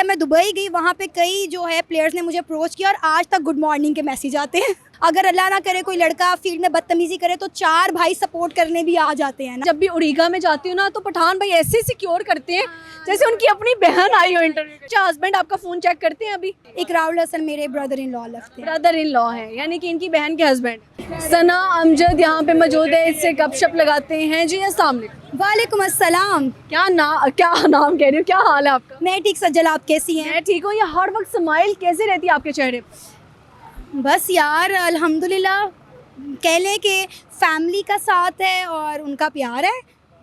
जब मैं दुबई गई वहाँ पे कई जो है प्लेयर्स ने मुझे अप्रोच किया और आज तक गुड मॉर्निंग के मैसेज आते हैं। अगर अल्लाह ना करे कोई लड़का फील्ड में बदतमीजी करे तो 4 भाई सपोर्ट करने भी आ जाते हैं ना। जब भी उड़ीगा में जाती हूँ ना तो पठान भाई ऐसे सिक्योर करते हैं जैसे उनकी अपनी बहन आई हो इंटरव्यू। अच्छा, हस्बैंड आपका फ़ोन चेक करते हैं अभी? इकराउल हसन मेरे ब्रदर इन लॉ लगते हैं। ब्रदर इन लॉ है, यानी कि इनकी बहन के हस्बैंड। सना अमजद यहाँ पे मौजूद है, इससे गपशप लगाते हैं। जी अस्सलाम वालेकुम। वालेकुम अस्सलाम। क्या नाम कह रही हूँ, क्या हाल है आपका? मैं ठीक सज्जल, आप कैसी हैं? मैं ठीक हूँ। ये हर वक्त स्माइल कैसे रहती है आपके चेहरे पे? बस यार अल्हम्दुलिल्लाह, कह लें कि फैमिली का साथ है और उनका प्यार है।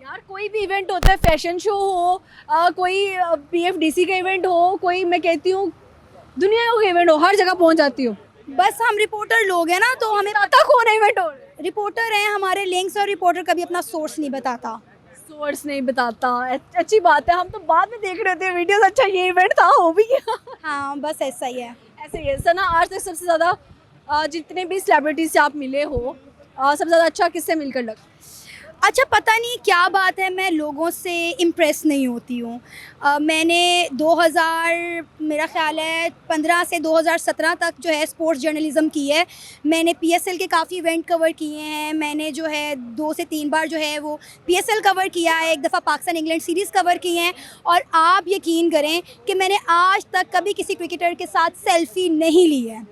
यार कोई भी इवेंट होता है, फैशन शो हो, कोई PFDC का इवेंट हो, कोई मैं कहती हूँ दुनिया का इवेंट हो, हर जगह पहुँच जाती हूँ। बस हम रिपोर्टर लोग हैं ना, तो हमें पता कौन है इवेंट हो? रिपोर्टर हैं हमारे लिंक्स, और रिपोर्टर कभी अपना सोर्स नहीं बताता। सोर्स नहीं बताता। अच्छी बात है, हम तो बाद में देख रहे थे वीडियोस। अच्छा, ये इवेंट था, हो भी गया। हाँ बस ऐसा ही है। ऐसे ही है। सना, आज तक सबसे ज़्यादा जितने भी सेलिब्रिटीज से आप मिले हो, सबसे ज़्यादा अच्छा किससे मिलकर लगा? अच्छा, पता नहीं क्या बात है, मैं लोगों से इम्प्रेस नहीं होती हूँ। मैंने 2000 मेरा ख़्याल है 15 से 2017 तक जो है स्पोर्ट्स जर्नलिज़म की है। मैंने PSL के काफ़ी इवेंट कवर किए हैं। मैंने जो है 2 से 3 बार जो है वो PSL कवर किया है, एक दफ़ा पाकिस्तान इंग्लैंड सीरीज़ कवर की हैं। और आप यकीन करें कि मैंने आज तक कभी किसी क्रिकेटर के साथ सेल्फ़ी नहीं ली है।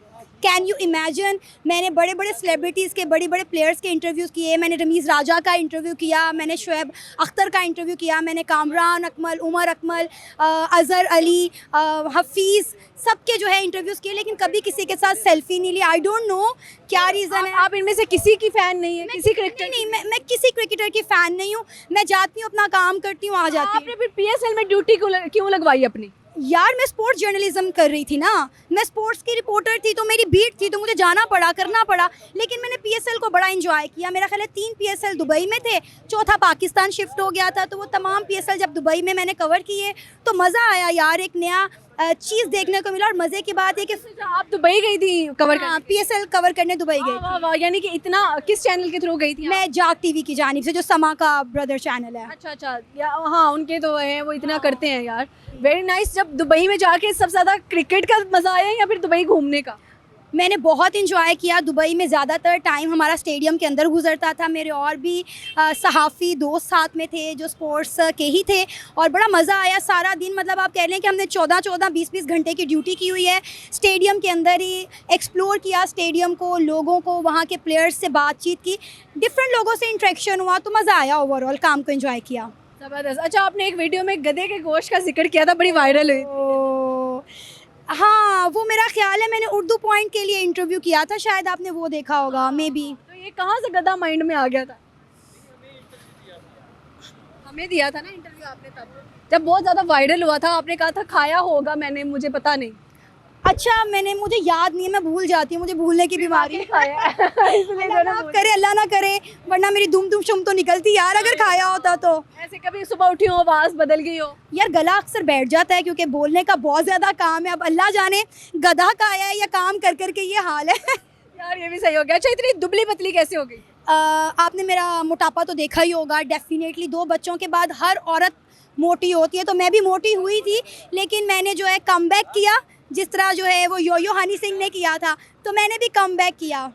कैन यू इमेजिन, मैंने बड़े बड़े सेलिब्रिटीज़ के, बड़े बड़े प्लेयर्स के इंटरव्यूज़ किए। मैंने रमीज़ राजा का इंटरव्यू किया, मैंने शुएब अख्तर का इंटरव्यू किया, मैंने कामरान अकमल, उमर अकमल, अज़हर अली, हफीज़, सबके जो है इंटरव्यूज़ किए, लेकिन कभी किसी के साथ सेल्फ़ी नहीं ली। आई डोंट नो क्या रीज़न है। आप इनमें से किसी की फ़ैन नहीं है? किसी क्रिकेटर? नहीं, मैं किसी क्रिकेटर की फ़ैन नहीं हूँ। मैं जाती हूँ, अपना काम करती हूँ, आ जाती हूँ। आपने फिर PSL में ड्यूटी क्यों लगवाई अपनी? यार मैं स्पोर्ट्स जर्नलिज्म कर रही थी ना, मैं स्पोर्ट्स की रिपोर्टर थी, तो मेरी बीट थी, तो मुझे जाना पड़ा, करना पड़ा। लेकिन मैंने PSL को बड़ा एंजॉय किया। मेरा ख्याल है 3 PSL दुबई में थे, चौथा पाकिस्तान शिफ्ट हो गया था, तो वो तमाम PSL जब दुबई में मैंने कवर किए तो मज़ा आया यार, एक नया चीज़ देखने को मिला। और मज़े की बात है कि आप दुबई गई थी कवर करने? PSL कवर करने दुबई गई वाह वाह, यानी कि इतना किस चैनल के थ्रू गई थी? मैं जाग TV की जानिब से, जो समा का ब्रदर चैनल है। अच्छा, हाँ, उनके तो है, वो इतना करते हैं यार। Very nice. जब दुबई में जाके सबसे ज़्यादा क्रिकेट का मज़ा आया या फिर दुबई घूमने का? मैंने बहुत इंजॉय किया। दुबई में ज़्यादातर टाइम हमारा स्टेडियम के अंदर गुजरता था। मेरे और भी सहाफ़ी दोस्त साथ में थे जो स्पोर्ट्स के ही थे, और बड़ा मज़ा आया सारा दिन। मतलब आप कह लें कि हमने 14-14, 20-20 घंटे की ड्यूटी की हुई है। स्टेडियम के अंदर ही एक्सप्लोर किया स्टेडियम को, लोगों को, वहाँ के प्लेयर्स से बातचीत की, डिफरेंट लोगों से इंट्रैक्शन हुआ, तो मज़ा आया। ओवरऑल काम को एंजॉय किया। ज़बरदस्त। अच्छा, आपने एक वीडियो में गधे के गोश्त का जिक्र किया था, बड़ी वायरल हुई। हाँ, वो मेरा ख्याल है मैंने उर्दू पॉइंट के लिए इंटरव्यू किया था, शायद आपने वो देखा होगा, मे बी। तो ये कहाँ से गधा माइंड में आ गया था? हमें दिया था ना इंटरव्यू आपने, तब जब बहुत ज़्यादा वायरल हुआ था। आपने कहा था खाया होगा मैंने, मुझे पता नहीं। अच्छा, मुझे याद नहीं है, मैं भूल जाती हूँ, मुझे भूलने की बीमारी खाया अल्लाह ना करे, वरना मेरी दुम दुम शुम तो निकलती यार अगर खाया होता तो। ऐसे कभी सुबह उठी हो, आवाज़ बदल गई हो? यार गला अक्सर बैठ जाता है क्योंकि बोलने का बहुत ज़्यादा काम है। अब अल्लाह जाने गधा का आया है या काम कर कर के ये हाल है। यार ये भी सही हो गया। अच्छा, इतनी दुबली पतली कैसे हो गई? आपने मेरा मोटापा तो देखा ही होगा। डेफिनेटली 2 बच्चों के बाद हर औरत मोटी होती है, तो मैं भी मोटी हुई थी, लेकिन मैंने जो है कमबैक किया, जिस तरह जो है वो यो हनी सिंह ने किया था, तो मैंने भी कमबैक किया।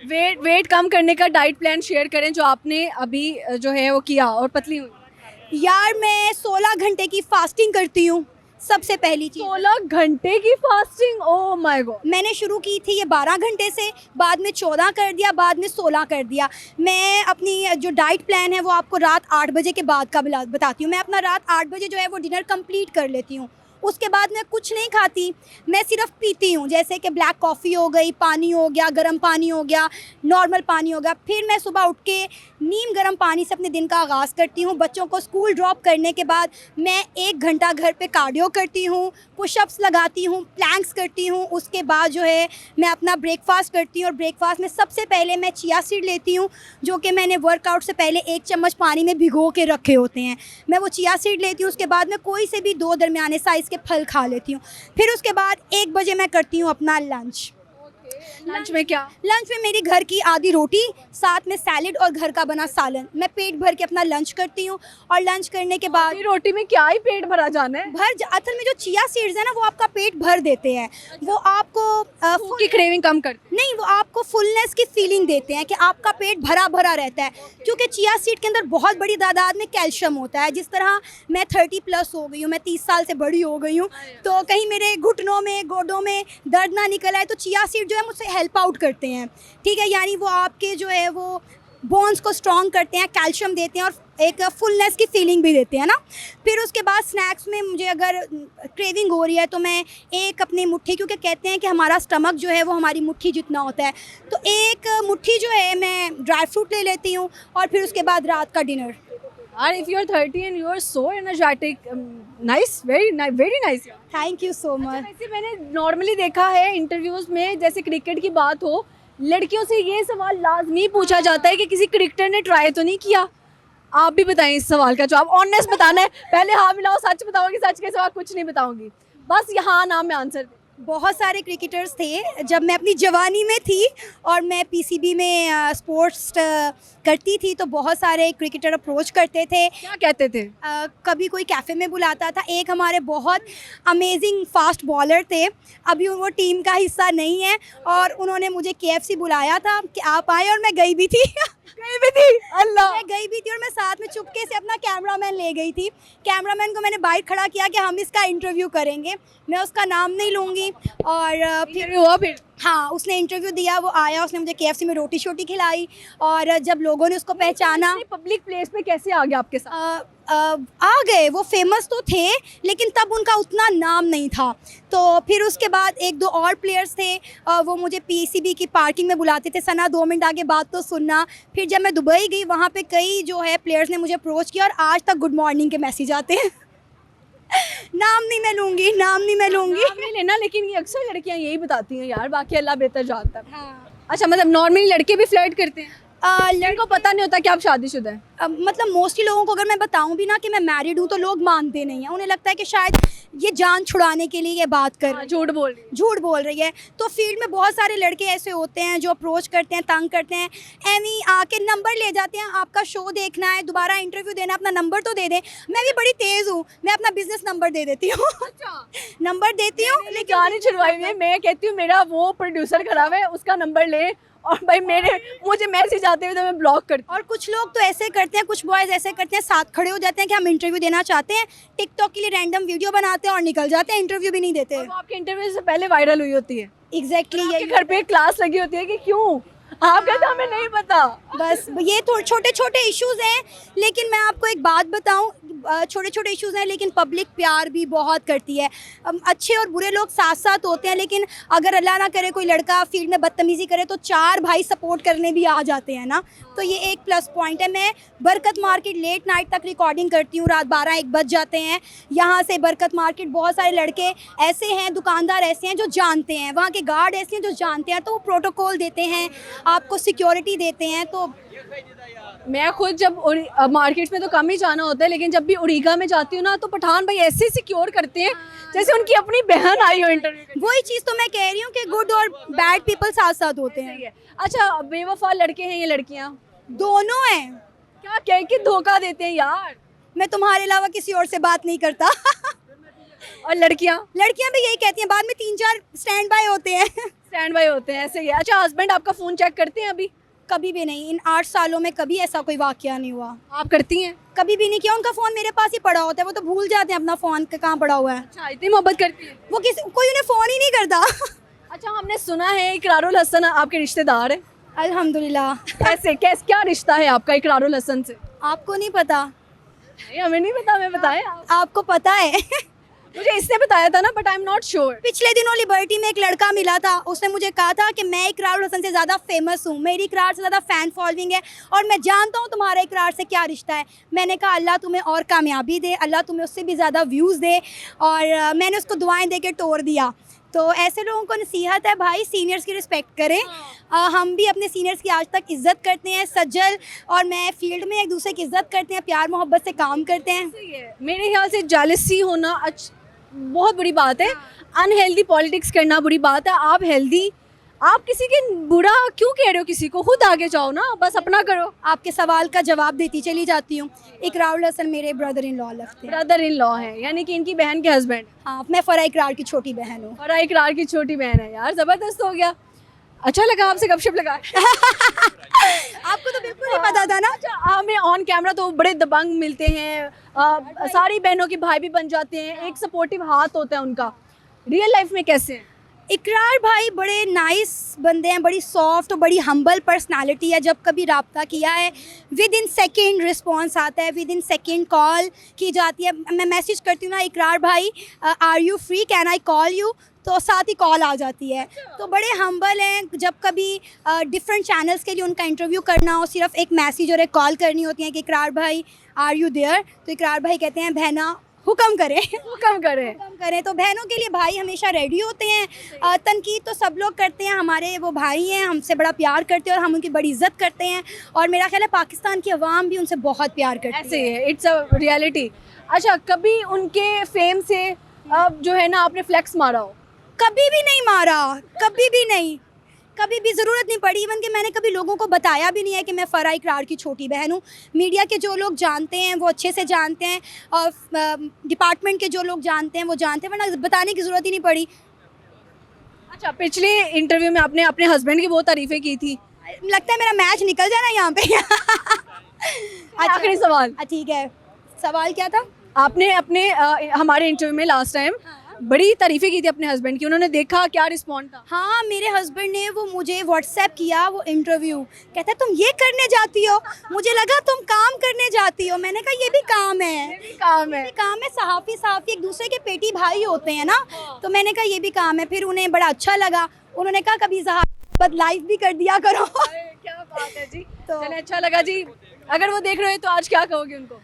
वेट कम करने का डाइट प्लान शेयर करें जो आपने अभी जो है वो किया और पतली हुई। यार मैं 16 घंटे की फास्टिंग करती हूँ, सबसे पहली चीज़। 16 घंटे की फास्टिंग? Oh my God. मैंने शुरू की थी ये 12 घंटे से, बाद में 14 कर दिया, बाद में 16 कर दिया। मैं अपनी जो डाइट प्लान है वो आपको रात 8 बजे के बाद का बताती हूँ। मैं अपना रात 8 बजे जो है वो डिनर कंप्लीट कर लेती हूँ। उसके बाद मैं कुछ नहीं खाती, मैं सिर्फ पीती हूँ, जैसे कि ब्लैक कॉफ़ी हो गई, पानी हो गया, गर्म पानी हो गया, नॉर्मल पानी हो गया। फिर मैं सुबह उठ के नीम गर्म पानी से अपने दिन का आगाज़ करती हूँ। बच्चों को स्कूल ड्रॉप करने के बाद मैं 1 घंटा घर पे कार्डियो करती हूँ, पुशअप्स लगाती हूँ, प्लैंक्स करती हूँ। उसके बाद जो है मैं अपना ब्रेकफास्ट करती हूँ, और ब्रेकफास्ट में सबसे पहले मैं चिया सीड लेती हूँ, जो कि मैंने वर्कआउट से पहले 1 चम्मच पानी में भिगो के रखे होते हैं। मैं वो चिया सीड लेती हूँ। उसके बाद मैं कोई से भी 2 दरमियाने साइज़ के फल खा लेती हूँ। फिर उसके बाद 1 बजे मैं करती हूँ अपना लंच। लंच में क्या? लंच में मेरी घर की आधी रोटी, साथ में सैलेड और घर का बना सालन। मैं पेट भर के अपना लंच करती हूँ और लंच करने के बाद आधी रोटी में क्या ही पेट भरा जाना है? असल में जो चिया सीड्स है ना वो आपका पेट भर देते हैं, वो आपको भूख की क्रेविंग कम कर नहीं, वो आपको फुलनेस की फीलिंग देते हैं कि आपका पेट भरा भरा रहता है, क्योंकि चिया सीड के अंदर बहुत बड़ी तादाद में कैल्शियम होता है। जिस तरह मैं 30+ हो गई हूँ, मैं 30 साल से बड़ी हो गई हूँ, तो कहीं मेरे घुटनों में गोडों में दर्द ना निकल आए तो चिया सीड जो है मुझसे हेल्प आउट करते हैं। ठीक है, यानी वो आपके जो है वो बोन्स को स्ट्रॉन्ग करते हैं, कैल्शियम देते हैं और एक फुलनेस की फीलिंग भी देते हैं ना। फिर उसके बाद स्नैक्स में मुझे अगर क्रेविंग हो रही है तो मैं एक अपनी मुट्ठी, क्योंकि कहते हैं कि हमारा स्टमक जो है वो हमारी मुट्ठी जितना होता है, तो एक मुट्ठी जो है मैं ड्राई फ्रूट ले लेती हूँ और फिर उसके बाद रात का dinner. And if you're 30 and you're so energetic, nice, very nice. Thank you so much. वैसे मैंने नॉर्मली देखा है इंटरव्यूज में, जैसे क्रिकेट की बात हो, लड़कियों से ये सवाल लाजमी पूछा जाता है कि किसी क्रिकेटर ने ट्राई तो नहीं किया। आप भी बताएं इस सवाल का जवाब, ऑनेस्ट बताना है, पहले हाँ मिलाओ, सच बताऊंगी, सच के सिवा कुछ नहीं बताऊंगी, बस यहाँ नाम में आंसर। बहुत सारे क्रिकेटर्स थे जब मैं अपनी जवानी में थी और मैं पीसीबी में स्पोर्ट्स करती थी, तो बहुत सारे क्रिकेटर अप्रोच करते थे। क्या कहते थे? कभी कोई कैफ़े में बुलाता था। एक हमारे बहुत अमेजिंग फास्ट बॉलर थे, अभी वो टीम का हिस्सा नहीं है, और उन्होंने मुझे KFC बुलाया था कि आप आए, और मैं गई भी थी। अल्लाह, मैं गई भी थी और मैं साथ में चुपके से अपना कैमरामैन ले गई थी। कैमरामैन को मैंने बाहर खड़ा किया कि हम इसका इंटरव्यू करेंगे, मैं उसका नाम नहीं लूँगी। और फिर हुआ? फिर हाँ, उसने इंटरव्यू दिया, वो आया, उसने मुझे KFC में रोटी शोटी खिलाई, और जब लोगों ने उसको पहचाना, पब्लिक प्लेस में कैसे आ गया आपके साथ? आ गए। वो फेमस तो थे लेकिन तब उनका उतना नाम नहीं था। तो फिर उसके बाद 1-2 और प्लेयर्स थे, वो मुझे पीसीबी की पार्किंग में बुलाते थे, सना 2 मिनट आगे बात तो सुनना। फिर जब मैं दुबई गई, वहाँ पे कई जो है प्लेयर्स ने मुझे अप्रोच किया, और आज तक गुड मॉर्निंग के मैसेज आते हैं। नाम नहीं मैं लूँगी, नाम नहीं मैं लूँगी। नाम नहीं लेना, लेकिन ये अक्सर लड़कियां यही बताती हैं यार, बाकी अल्लाह बेहतर जानता है। हाँ। अच्छा, मतलब नॉर्मली लड़के भी फ्लर्ट करते हैं? लड़कों को पता नहीं होता कि आप शादीशुदा हैं? मतलब मोस्टली लोगों को अगर मैं बताऊं भी ना कि मैं मैरिड हूं तो लोग मानते नहीं हैं, उन्हें लगता है कि शायद ये जान छुड़ाने के लिए ये बात कर रही है, झूठ बोल रही है। तो फील्ड में बहुत सारे लड़के ऐसे होते हैं जो अप्रोच करते हैं, तंग करते हैं, एवी आके नंबर ले जाते हैं, आपका शो देखना है, दोबारा इंटरव्यू देना, अपना नंबर तो दे दें। मैं भी बड़ी तेज़ हूँ, मैं अपना बिजनेस नंबर दे देती हूँ। नंबर देती हूँ, लेकिन जान छुड़वाई हुई है। मैं कहती हूँ मेरा वो प्रोड्यूसर खराब है, उसका नंबर ले, और भाई मुझे मैसेज आते हुए तो मैं ब्लॉक करती हूँ। और कुछ लोग तो ऐसे करते हैं, कुछ बॉयज़ ऐसे करते हैं, साथ खड़े हो जाते हैं कि हम इंटरव्यू देना चाहते हैं, टिकटॉक के लिए रैंडम वीडियो बनाते हैं और निकल जाते हैं, इंटरव्यू भी नहीं देते। और वो आपके इंटरव्यू से पहले वायरल हुई होती है। एग्जैक्टली आपके घर पे क्लास लगी होती है कि क्यों आप कहते हमें नहीं पता। बस ये थोड़े छोटे छोटे इश्यूज हैं, लेकिन मैं आपको एक बात बताऊं, छोटे छोटे इश्यूज हैं लेकिन पब्लिक प्यार भी बहुत करती है। अच्छे और बुरे लोग साथ साथ होते हैं, लेकिन अगर अल्लाह ना करे कोई लड़का फील्ड में बदतमीज़ी करे तो 4 भाई सपोर्ट करने भी आ जाते हैं ना, तो ये एक प्लस पॉइंट है। मैं बरकत मार्केट लेट नाइट तक रिकॉर्डिंग करती हूँ, रात 12-1 बज जाते हैं। यहाँ से बरकत मार्केट बहुत सारे लड़के ऐसे हैं, दुकानदार ऐसे हैं जो जानते हैं, वहाँ के गार्ड ऐसे हैं जो जानते हैं, तो वो प्रोटोकॉल देते हैं, आपको सिक्योरिटी देते हैं। तो मैं खुद जब मार्केट में तो कम ही जाना होता है, लेकिन जब भी उड़ीगा में जाती हूँ ना, तो पठान भाई ऐसे सिक्योर करते हैं जैसे उनकी अपनी बहन आई हो इंटरव्यू। वही चीज़ तो मैं कह रही हूँ कि गुड और बैड पीपल साथ साथ होते हैं। अच्छा, बेवफा लड़के हैं ये लड़कियाँ? दोनों हैं। क्या कह के धोखा देते हैं यार? मैं तुम्हारे अलावा किसी और से बात नहीं करता। और लड़कियाँ भी यही कहती हैं, बाद में 3-4 स्टैंड बाय होते हैं। स्टैंड बाय होते हैं, ऐसे ही है। अच्छा, हस्बैंड आपका फ़ोन चेक करते हैं अभी? कभी भी नहीं, इन 8 सालों में कभी ऐसा कोई वाकया नहीं हुआ। आप करती हैं? कभी भी नहीं किया, उनका फ़ोन मेरे पास ही पड़ा होता है, वो तो भूल जाते हैं अपना फ़ोन कहाँ पड़ा हुआ है। अच्छा, इतनी मोहब्बत करती है वो कोई उन्हें फ़ोन ही नहीं करता। अच्छा, हमने सुना है इकरारुल हसन आपके रिश्तेदार है? अल्हम्दुलिल्लाह। कैसे क्या रिश्ता है आपका इकरारुल हसन से? आपको नहीं पता? नहीं, हमें नहीं पता, हमें बताएं आप। आपको पता है? मुझे इसने बताया था ना, but I am not sure. पिछले दिनों लिबर्टी में एक लड़का मिला था, उसने मुझे कहा था कि मैं इकरार हसन से ज़्यादा फेमस हूँ, मेरी इकरार से ज़्यादा फ़ैन फॉलोइंग है, और मैं जानता हूँ तुम्हारा इकरार से क्या रिश्ता है। मैंने कहा अल्लाह तुम्हें और कामयाबी दे, अल्लाह तुम्हें उससे भी ज़्यादा व्यूज़ दे, और मैंने उसको दुआएं दे के तोड़ दिया। तो ऐसे लोगों को नसीहत है भाई, सीनियर्स की रिस्पेक्ट करें। हम भी अपने सीनियर्स की आज तक इज़्ज़त करते हैं, सज्जल और मैं फील्ड में एक दूसरे की इज़्ज़त करते हैं, प्यार मोहब्बत से काम करते हैं। मेरे ख्याल से जेलसी होना बहुत बुरी बात है, अनहेल्दी पॉलिटिक्स करना बुरी बात है। आप हेल्दी, आप किसी के बुरा क्यों कह रहे हो, किसी को खुद आगे जाओ ना, बस अपना करो। आपके सवाल का जवाब देती चली जाती हूँ। इकरार हसन मेरे ब्रदर इन लॉ लगते हैं। ब्रदर इन लॉ है, यानी कि इनकी बहन के हस्बैंड। हाँ, मैं फरा इकरार की छोटी बहन हूँ। और इकरार की छोटी बहन है। यार ज़बरदस्त हो गया, अच्छा लगा आपसे गपशप लगा। आपको तो बिल्कुल नहीं पता था ना। अच्छा, हमें ऑन कैमरा तो बड़े दबंग मिलते हैं, सारी बहनों के भाई भी बन जाते हैं, एक सपोर्टिव हाथ होता है उनका। रियल लाइफ में कैसे हैं? इकरार भाई बड़े नाइस बंदे हैं, बड़ी सॉफ्ट और बड़ी हम्बल पर्सनालिटी है। जब कभी रब्ता किया है विद इन सेकेंड रिस्पॉन्स आता है, विद इन सेकेंड कॉल की जाती है। मैं मैसेज करती हूँ ना, इकरार भाई are you free, can I call you, तो साथ ही कॉल आ जाती है। तो बड़े हम्बल हैं। जब कभी डिफरेंट चैनल्स के लिए उनका इंटरव्यू करना हो, सिर्फ एक मैसेज और एक कॉल करनी होती है कि इकरार भाई आर यू देयर, तो इकरार भाई कहते हैं बहना हुक्म करें। हुक्म करें। कम करें। तो बहनों के लिए भाई हमेशा रेडी होते हैं। तनकीद तो सब लोग करते हैं, हमारे वो भाई हैं, हमसे बड़ा प्यार करते हैं और हम उनकी बड़ी इज्जत करते हैं। और मेरा ख्याल है पाकिस्तान की अवाम भी उनसे बहुत प्यार करती ऐसे ही है, इट्स अ रियलिटी। अच्छा, कभी उनके फेम से जो है ना आपने फ्लेक्स मारा हो? कभी भी नहीं मारा, कभी भी नहीं, कभी भी ज़रूरत नहीं पड़ी। इवन कि मैंने कभी लोगों को बताया भी नहीं है कि मैं फरा इकरार की छोटी बहन हूँ। मीडिया के जो लोग जानते हैं वो अच्छे से जानते हैं, और डिपार्टमेंट के जो लोग जानते हैं वो जानते हैं, वरना बताने की ज़रूरत ही नहीं पड़ी। अच्छा, पिछले इंटरव्यू में आपने अपने हस्बैंड की बहुत तारीफें की थी। लगता है मेरा मैच निकल जाना यहाँ पे। आखिरी सवाल, ठीक है, सवाल क्या था? आपने अपने हमारे इंटरव्यू में लास्ट टाइम बड़ी तारीफें की थी अपने हस्बैंड की, उन्होंने देखा, क्या रिस्पॉन्ड था? हाँ, मेरे हस्बैंड ने वो मुझे व्हाट्सएप किया वो इंटरव्यू, कहता है तुम ये करने जाती हो, मुझे लगा तुम काम करने जाती हो। मैंने कहा ये भी काम है, ये भी काम है। ये काम है। सहाफ़ी एक दूसरे के पेटी भाई होते हैं ना, तो मैंने कहा ये भी काम है। फिर उन्हें बड़ा अच्छा लगा, उन्होंने कहा कभी ज़हाबत लाइव भी कर दिया करो। क्या बात है जी। तो चलिए, अच्छा लगा जी। अगर वो देख रहे हैं तो आज क्या कहोगे उनको?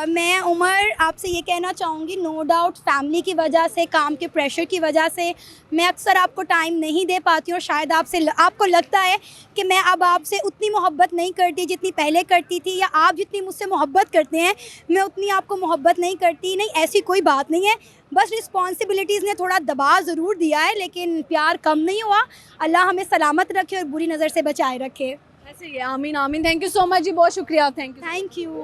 मैं उमर आपसे ये कहना चाहूँगी, नो डाउट फैमिली की वजह से, काम के प्रेशर की वजह से मैं अक्सर आपको टाइम नहीं दे पाती हूँ। शायद आपको लगता है कि मैं अब आपसे उतनी मोहब्बत नहीं करती जितनी पहले करती थी, या आप जितनी मुझसे मोहब्बत करते हैं मैं उतनी आपको मोहब्बत नहीं करती। नहीं, ऐसी कोई बात नहीं है, बस रिस्पॉन्सिबिलिटीज़ ने थोड़ा दबाव ज़रूर दिया है, लेकिन प्यार कम नहीं हुआ। अल्लाह हमें सलामत रखे और बुरी नज़र से बचाए रखे। ऐसे ही है, आमीन आमीन। थैंक यू सो मच जी, बहुत शुक्रिया, थैंक यू। Thank you.